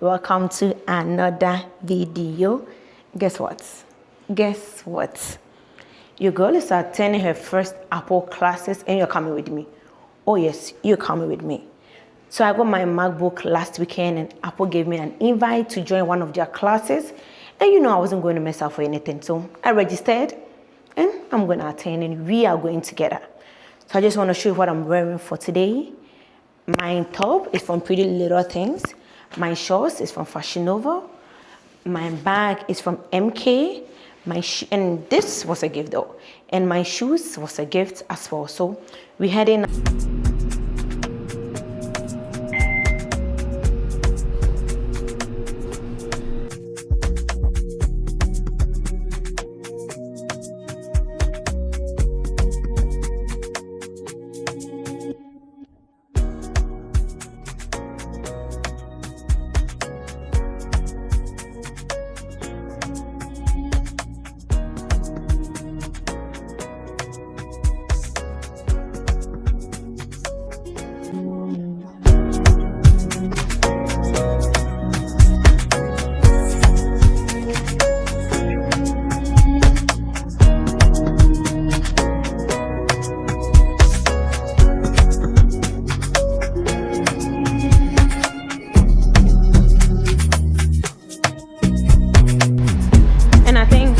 Welcome to another video. Guess what? Your girl is attending her first Apple classes and you're coming with me. Oh yes, you're coming with me. So I got my MacBook last weekend and Apple gave me an invite to join one of their classes. And you know I wasn't going to mess up for anything. So I registered and I'm going to attend and we are going together. So I just want to show you what I'm wearing for today. My top is from Pretty Little Things. My shorts is from Fashion Nova. My bag is from MK. And this was a gift though. And my shoes was a gift as well. So we had in.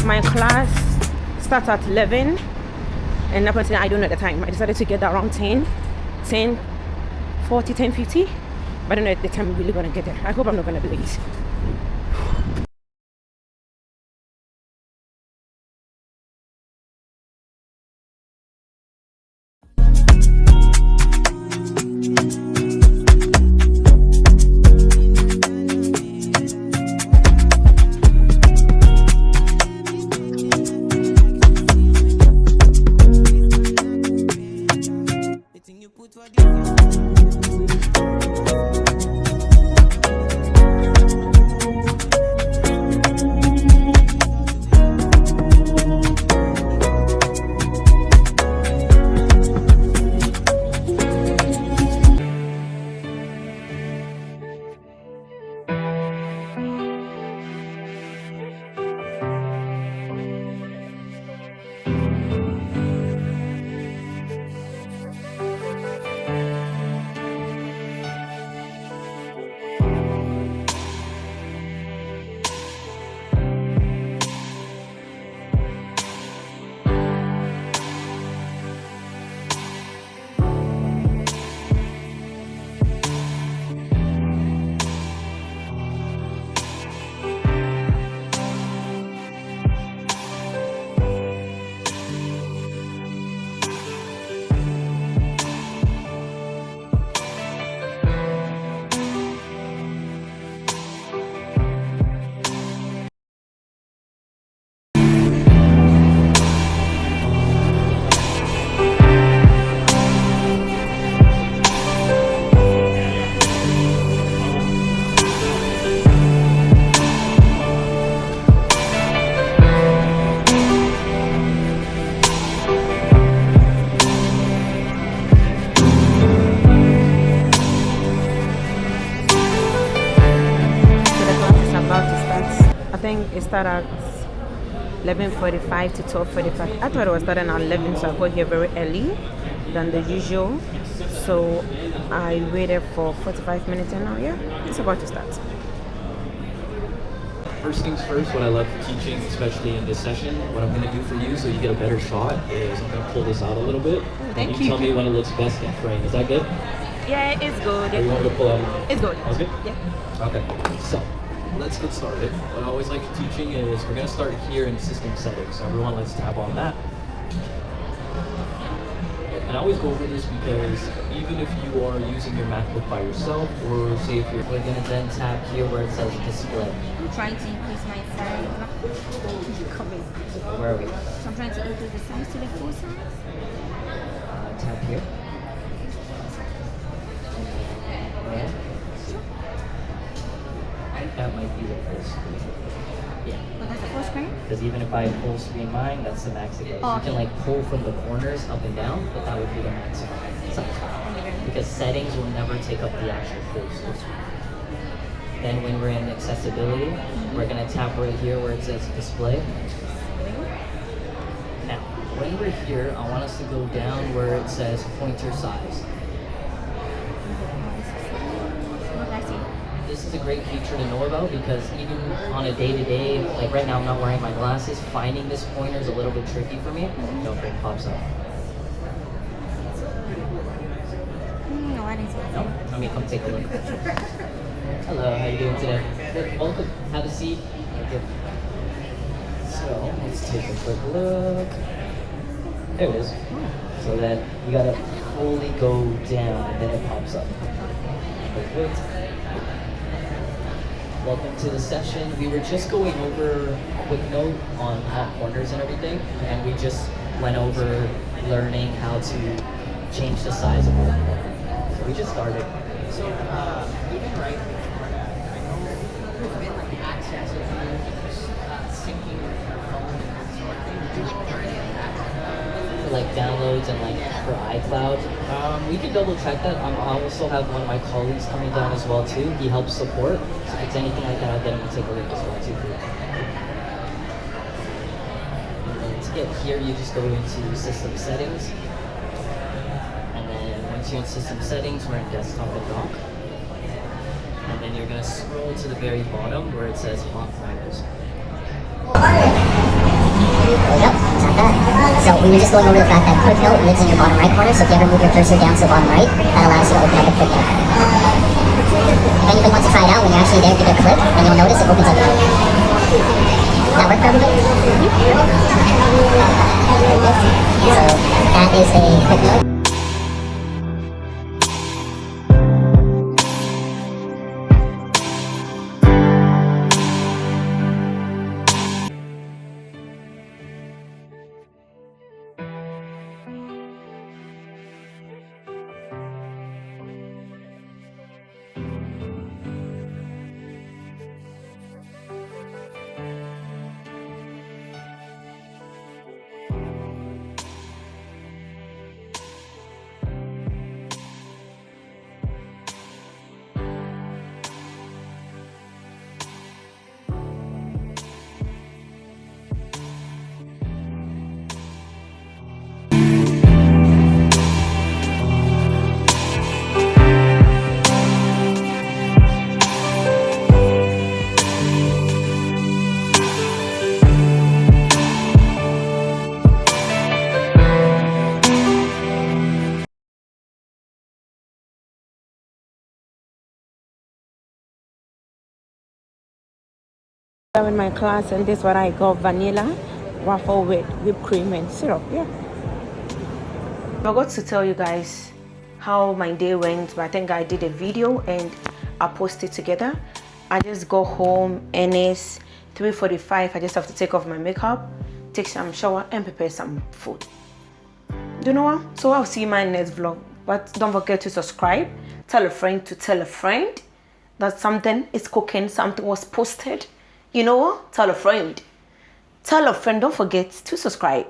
My class starts at 11 and up until I don't know the time. I decided to get there around 10 40, 10 50, but I don't know if the time I'm really gonna get there. I hope I'm not gonna be late. It started at 11:45 to 12:45. I thought it was starting at 11, so I got here very early than the usual. So I waited for 45 minutes and now, yeah, it's about to start. First things first, what I love teaching, especially in this session, what I'm going to do for you so you get a better shot is I'm going to pull this out a little bit. Thank you. Tell me when it looks best in frame. Is that good? Yeah, it's good. Or you want me to pull out? It's good. That's good? Yeah. Okay, so let's get started. What I always like teaching is we're going to start here in system settings. So everyone, let's tap on that. And I always go over this because even if you are using your MacBook by yourself, or say if you're... We're going to then tap here where it says display. I'm trying to increase my size. Where are we? So I'm trying to increase the size to the full size. Tap here. And that might be the full screen. Yeah. But that's the full screen? Because even if I full screen mine, that's the max it goes. Oh, you can like pull from the corners up and down, but that would be the maximum size. Because settings will never take up the actual full screen. Then when we're in accessibility, we're gonna tap right here where it says display. Now, when we're here, I want us to go down where it says pointer size. What I see? This is a great feature to know about because even on a day-to-day, like right now I'm not wearing my glasses, finding this pointer is a little bit tricky for me. No, it pops up. No, I didn't see it. No? Let me come take a look. Hello, how you doing today? Good, welcome. Have a seat. Okay. So, let's take a quick look. There it is. So that you gotta fully go down and then it pops up. Perfect. Welcome to the session. We were just going over a quick note on hot corners and everything, and we just went over learning how to change the size of our corner. So we just started. So, even right before that, I know there's been like access of syncing with your phone and that sort of thing. Did you look for any of that? For like downloads and like for iCloud. We can double check that. I also have one of my colleagues coming down as well too. He helps support. So if it's anything like that, I'll get him to take a look as well too. And then to get here, you just go into system settings. And then once you're in system settings, we're in desktop and dock. And then you're gonna scroll to the very bottom where it says hot corners. Yep, tap that. So we were just going over the fact that quick note lives in your bottom right corner, so if you ever move your cursor down to the bottom right, that allows you to open up a quick note. If anybody wants to try it out, when you're actually there, give it a click, and you'll notice it opens up. That work for everybody? So that is a quick note. I'm in my class, and this is what I got: vanilla waffle with whipped cream and syrup. Yeah. I forgot to tell you guys how my day went, but I think I did a video and I posted together. I just go home and it's 3:45. I just have to take off my makeup, take some shower, and prepare some food. Do you know what? So I'll see you in my next vlog. But don't forget to subscribe. Tell a friend to tell a friend that something is cooking, something was posted. You know what? Tell a friend. Tell a friend. Don't forget to subscribe.